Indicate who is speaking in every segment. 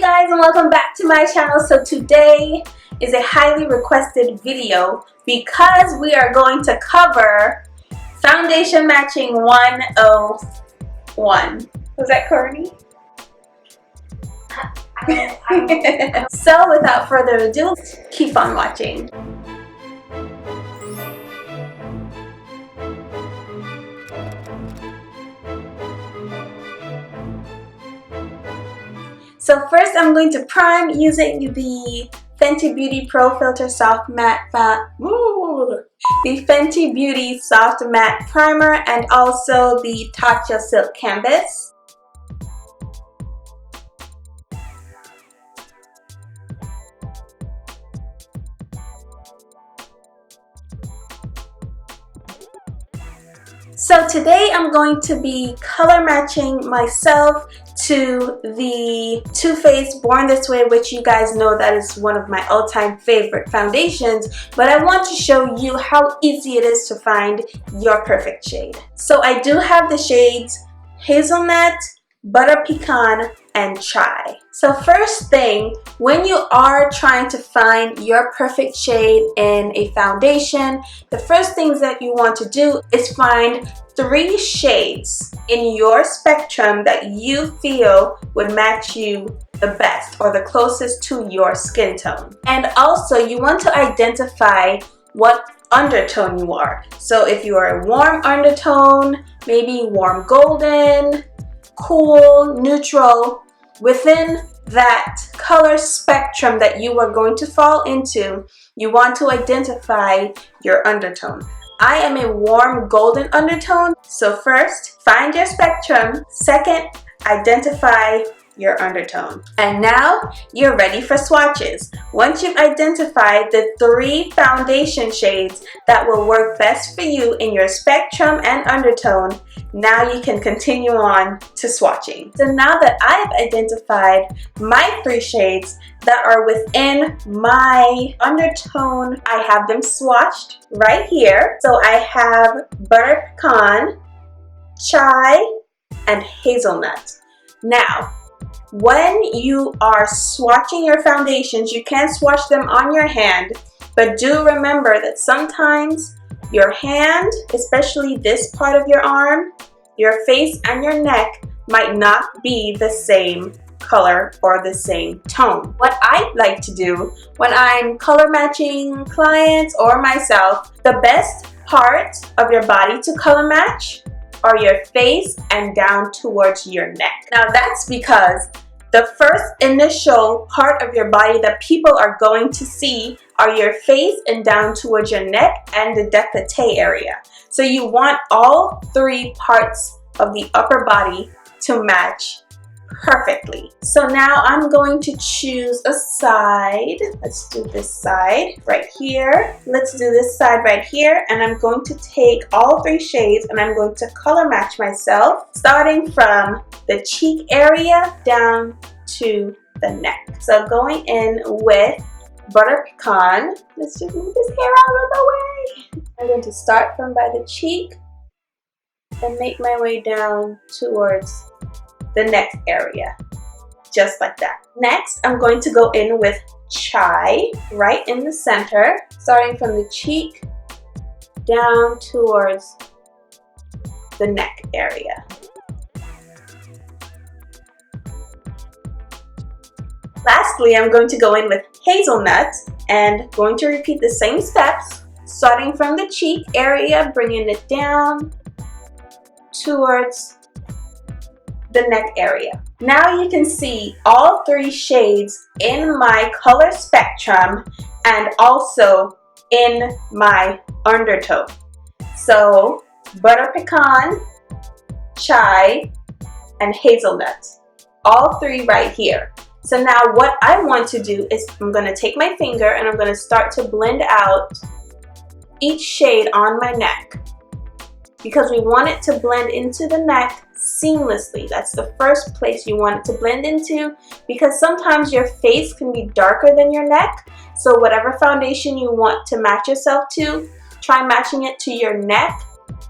Speaker 1: Hey guys, and welcome back to my channel. So today is a highly requested video because we are going to cover foundation matching 101. Was that corny? So without further ado, keep on watching. So first I'm going to prime using the Fenty Beauty Pro Filter Soft Matte the Fenty Beauty Soft Matte Primer and also the Tatcha Silk Canvas. So today I'm going to be color matching myself to the Too Faced Born This Way, which you guys know that is one of my all-time favorite foundations, but I want to show you how easy it is to find your perfect shade. So I do have the shades Hazelnut, Butter Pecan, and Chai. So first thing, when you are trying to find your perfect shade in a foundation, the first things that you want to do is find 3 shades in your spectrum that you feel would match you the best or the closest to your skin tone. And also you want to identify what undertone you are. So if you are a warm undertone, maybe warm golden, cool, neutral, within that color spectrum that you are going to fall into, you want to identify your undertone. I am a warm golden undertone, so first, find your spectrum. Second, identify your undertone. And now, you're ready for swatches. Once you've identified the 3 foundation shades that will work best for you in your spectrum and undertone, now you can continue on to swatching. So now that I've identified my 3 shades that are within my undertone, I have them swatched right here. So I have Butter Pecan, Chai, and Hazelnut. Now, when you are swatching your foundations, you can swatch them on your hand, but do remember that sometimes your hand, especially this part of your arm, your face, and your neck might not be the same color or the same tone. What I like to do when I'm color matching clients or myself, the best part of your body to color match are your face and down towards your neck. Now that's because the first initial part of your body that people are going to see are your face and down towards your neck and the décolleté area. So you want all 3 parts of the upper body to match perfectly. So now I'm going to choose a side. Let's do this side right here. Let's do this side right here, and I'm going to take all 3 shades and I'm going to color match myself, starting from the cheek area down to the neck. So going in with Butter Pecan. Let's just move this hair out of the way. I'm going to start from by the cheek and make my way down towards the neck area, just like that. Next, I'm going to go in with Chai right in the center, starting from the cheek down towards the neck area. Lastly, I'm going to go in with Hazelnut and going to repeat the same steps, starting from the cheek area, bringing it down towards the neck area. Now you can see all 3 shades in my color spectrum and also in my undertone. So Butter Pecan, Chai, and Hazelnut. All 3 right here. So now what I want to do is I'm going to take my finger and I'm going to start to blend out each shade on my neck, because we want it to blend into the neck seamlessly. That's the first place you want it to blend into, because sometimes your face can be darker than your neck. So whatever foundation you want to match yourself to, try matching it to your neck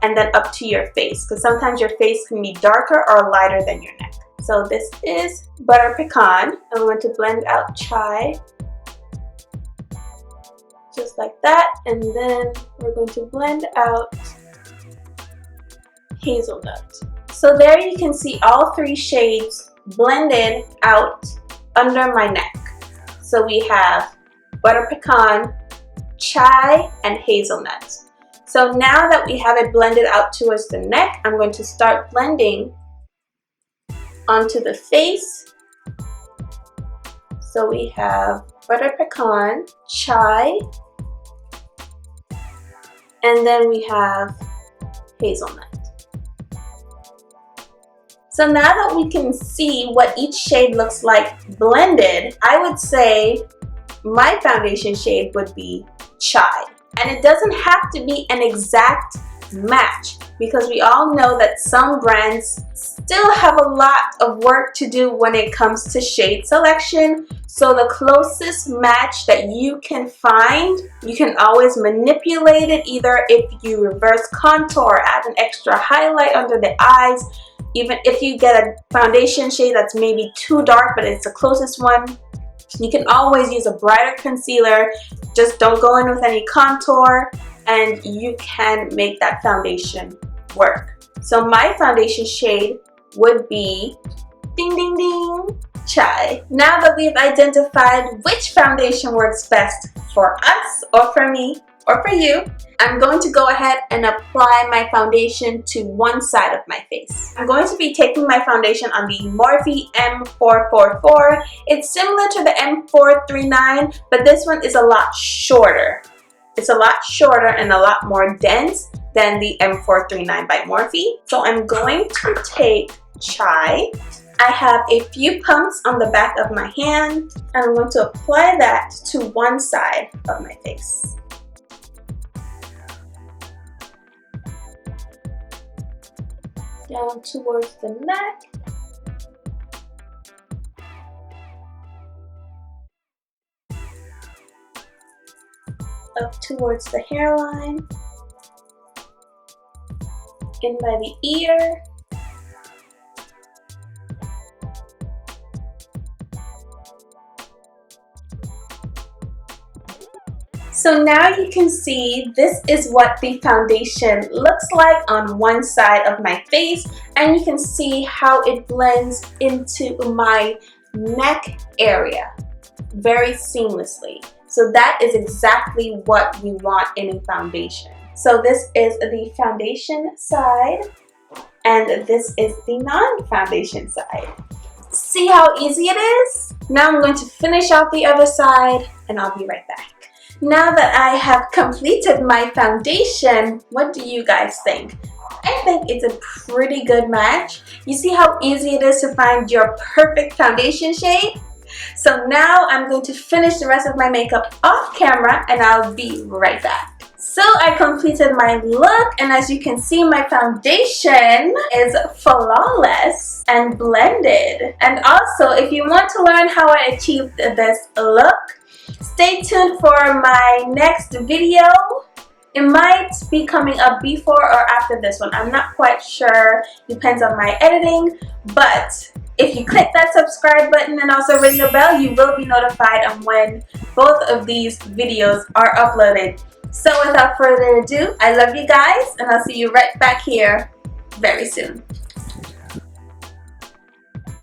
Speaker 1: and then up to your face, because sometimes your face can be darker or lighter than your neck. So this is Butter Pecan. I'm going to blend out Chai. Just like that. And then we're going to blend out Hazelnut. So there you can see all three shades blended out under my neck. So we have Butter Pecan, Chai, and Hazelnut. So now that we have it blended out towards the neck, I'm going to start blending onto the face. So we have Butter Pecan, Chai, and then we have Hazelnut. So now that we can see what each shade looks like blended, I would say my foundation shade would be Chai. And it doesn't have to be an exact match because we all know that some brands still have a lot of work to do when it comes to shade selection. So the closest match that you can find, you can always manipulate it, either if you reverse contour, add an extra highlight under the eyes. Even if you get a foundation shade that's maybe too dark but it's the closest one, you can always use a brighter concealer. Just don't go in with any contour and you can make that foundation work. So my foundation shade would be ding ding ding Chai. Now that we've identified which foundation works best for us or for me or for you, I'm going to go ahead and apply my foundation to one side of my face. I'm going to be taking my foundation on the Morphe M444. It's similar to the M439, but this one is a lot shorter. It's a lot shorter and a lot more dense than the M439 by Morphe. So I'm going to take Chai. I have a few pumps on the back of my hand, and I'm going to apply that to one side of my face. Down towards the neck. Up towards the hairline. In by the ear. So now you can see this is what the foundation looks like on one side of my face, and you can see how it blends into my neck area very seamlessly. So that is exactly what we want in a foundation. So this is the foundation side and this is the non-foundation side. See how easy it is? Now I'm going to finish out the other side and I'll be right back. Now that I have completed my foundation, what do you guys think? I think it's a pretty good match. You see how easy it is to find your perfect foundation shade? So now I'm going to finish the rest of my makeup off camera and I'll be right back. So I completed my look, and as you can see, my foundation is flawless and blended. And also, if you want to learn how I achieved this look, stay tuned for my next video. It might be coming up before or after this one. I'm not quite sure. Depends on my editing. But if you click that subscribe button and also ring the bell, you will be notified on when both of these videos are uploaded. So without further ado, I love you guys and I'll see you right back here very soon.